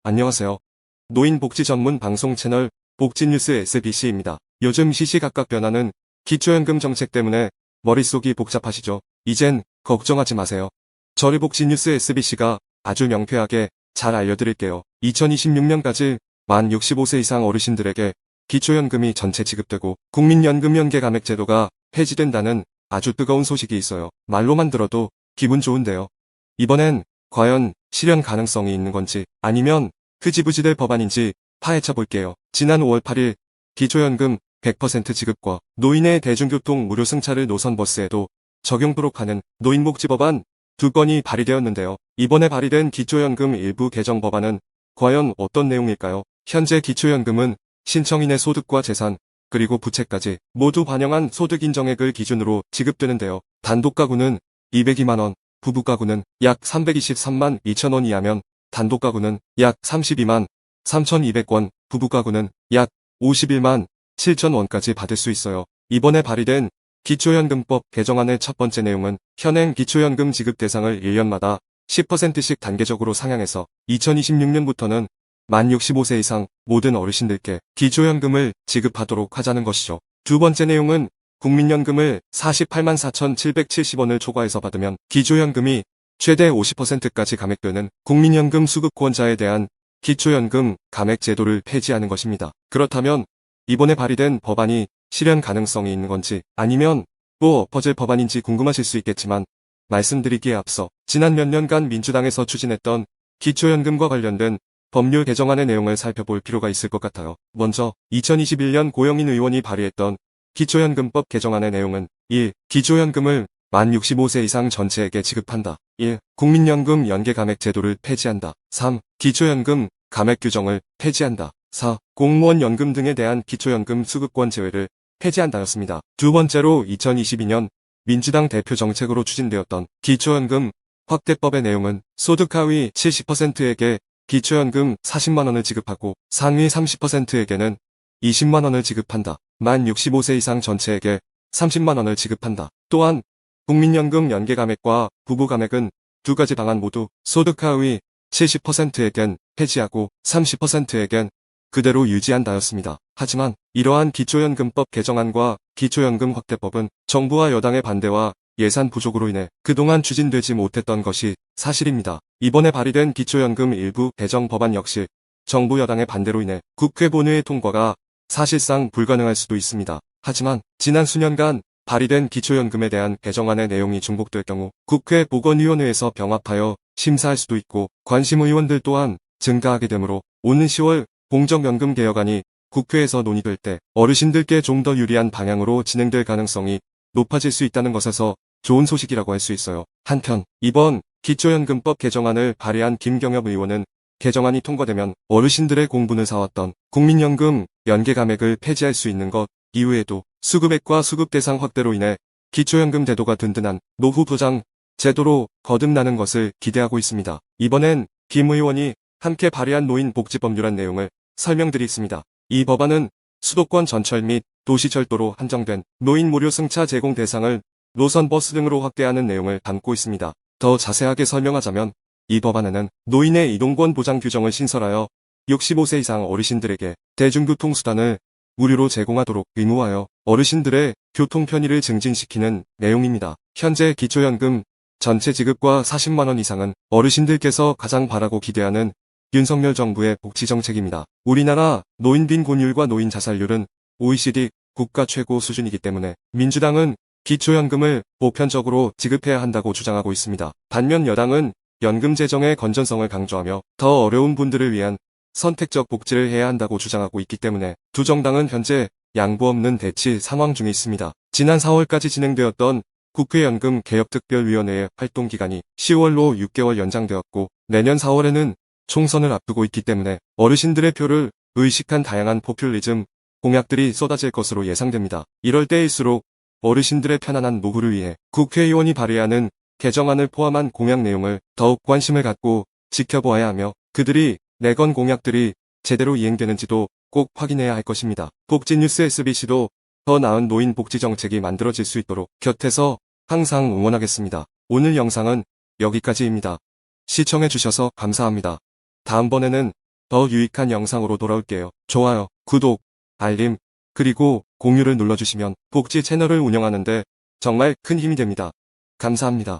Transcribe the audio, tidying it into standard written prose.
안녕하세요. 노인복지 전문 방송 채널 복지뉴스 SBC입니다. 요즘 시시각각 변하는 기초연금 정책 때문에 머릿속이 복잡하시죠? 이젠 걱정하지 마세요. 저희 복지뉴스 SBC가 아주 명쾌하게 잘 알려드릴게요. 2026년까지 만 65세 이상 어르신들에게 기초연금이 전체 지급되고 국민연금 연계감액제도가 폐지된다는 아주 뜨거운 소식이 있어요. 말로만 들어도 기분 좋은데요. 이번엔 과연 실현 가능성이 있는 건지 아니면 흐지부지 될 법안인지 파헤쳐 볼게요. 지난 5월 8일 기초연금 100% 지급과 노인의 대중교통 무료 승차를 노선버스에도 적용토록 하는 노인복지법안 2건이 발의되었는데요. 이번에 발의된 기초연금 일부 개정 법안은 과연 어떤 내용일까요? 현재 기초연금은 신청인의 소득과 재산, 그리고 부채까지 모두 반영한 소득 인정액을 기준으로 지급되는데요. 단독 가구는 202만원, 부부 가구는 약 323만 2천원 이하면 단독 가구는 약 32만 3,200원, 부부 가구는 약 51만 7천원까지 받을 수 있어요. 이번에 발의된 기초연금법 개정안의 첫 번째 내용은 현행 기초연금 지급 대상을 1년마다 10%씩 단계적으로 상향해서 2026년부터는 만 65세 이상 모든 어르신들께 기초연금을 지급하도록 하자는 것이죠. 두 번째 내용은 국민연금을 48만 4,770원을 초과해서 받으면 기초연금이 최대 50%까지 감액되는 국민연금 수급권자에 대한 기초연금 감액제도를 폐지하는 것입니다. 그렇다면 이번에 발의된 법안이 실현 가능성이 있는 건지 아니면 또 엎어질 법안인지 궁금하실 수 있겠지만 말씀드리기에 앞서 지난 몇 년간 민주당에서 추진했던 기초연금과 관련된 법률 개정안의 내용을 살펴볼 필요가 있을 것 같아요. 먼저 2021년 고영인 의원이 발의했던 기초연금법 개정안의 내용은 1. 기초연금을 만 65세 이상 전체에게 지급한다. 1. 국민연금 연계감액제도를 폐지한다. 3. 기초연금 감액 규정을 폐지한다. 4. 공무원 연금 등에 대한 기초연금 수급권 제외를 폐지한다였습니다. 두 번째로 2022년 민주당 대표 정책으로 추진되었던 기초연금 확대법의 내용은 소득 하위 70%에게 기초연금 40만원을 지급하고 상위 30%에게는 20만원을 지급한다. 만 65세 이상 전체에게 30만원을 지급한다. 또한 국민연금 연계감액과 부부감액은 두 가지 방안 모두 소득 하위 70%에겐 폐지하고 30%에겐 그대로 유지한다였습니다. 하지만 이러한 기초연금법 개정안과 기초연금 확대법은 정부와 여당의 반대와 예산 부족으로 인해 그동안 추진되지 못했던 것이 사실입니다. 이번에 발의된 기초연금 일부 개정 법안 역시 정부 여당의 반대로 인해 국회 본회의 통과가 사실상 불가능할 수도 있습니다. 하지만 지난 수년간 발의된 기초연금에 대한 개정안의 내용이 중복될 경우 국회 보건위원회에서 병합하여 심사할 수도 있고 관심 의원들 또한 증가하게 되므로 오는 10월 공적연금 개혁안이 국회에서 논의될 때 어르신들께 좀 더 유리한 방향으로 진행될 가능성이 높아질 수 있다는 것에서 좋은 소식이라고 할 수 있어요. 한편 이번 기초연금법 개정안을 발의한 김경엽 의원은 개정안이 통과되면 어르신들의 공분을 사왔던 국민연금 연계감액을 폐지할 수 있는 것 이외에도 수급액과 수급 대상 확대로 인해 기초연금 제도가 든든한 노후 보장 제도로 거듭나는 것을 기대하고 있습니다. 이번엔 김 의원이 함께 발의한 노인복지법률안 내용을 설명드리겠습니다. 이 법안은 수도권 전철 및 도시철도로 한정된 노인 무료 승차 제공 대상을 노선버스 등으로 확대하는 내용을 담고 있습니다. 더 자세하게 설명하자면 이 법안에는 노인의 이동권 보장 규정을 신설하여 65세 이상 어르신들에게 대중교통수단을 무료로 제공하도록 의무화하여 어르신들의 교통 편의를 증진시키는 내용입니다. 현재 기초연금 전체 지급과 40만원 이상은 어르신들께서 가장 바라고 기대하는 윤석열 정부의 복지정책입니다. 우리나라 노인 빈곤율과 노인 자살률은 OECD 국가 최고 수준이기 때문에 민주당은 기초연금을 보편적으로 지급해야 한다고 주장하고 있습니다. 반면 여당은 연금 재정의 건전성을 강조하며 더 어려운 분들을 위한 선택적 복지를 해야 한다고 주장하고 있기 때문에 두 정당은 현재 양보 없는 대치 상황 중에 있습니다. 지난 4월까지 진행되었던 국회 연금 개혁특별위원회의 활동기간이 10월로 6개월 연장되었고 내년 4월에는 총선을 앞두고 있기 때문에 어르신들의 표를 의식한 다양한 포퓰리즘 공약들이 쏟아질 것으로 예상됩니다. 이럴 때일수록 어르신들의 편안한 노후를 위해 국회의원이 발의하는 개정안을 포함한 공약 내용을 더욱 관심을 갖고 지켜보아야 하며 그들이 내건 공약들이 제대로 이행되는지도 꼭 확인해야 할 것입니다. 복지뉴스 SBC도 더 나은 노인 복지 정책이 만들어질 수 있도록 곁에서 항상 응원하겠습니다. 오늘 영상은 여기까지입니다. 시청해주셔서 감사합니다. 다음번에는 더 유익한 영상으로 돌아올게요. 좋아요, 구독, 알림, 그리고 공유를 눌러주시면 복지 채널을 운영하는데 정말 큰 힘이 됩니다. 감사합니다.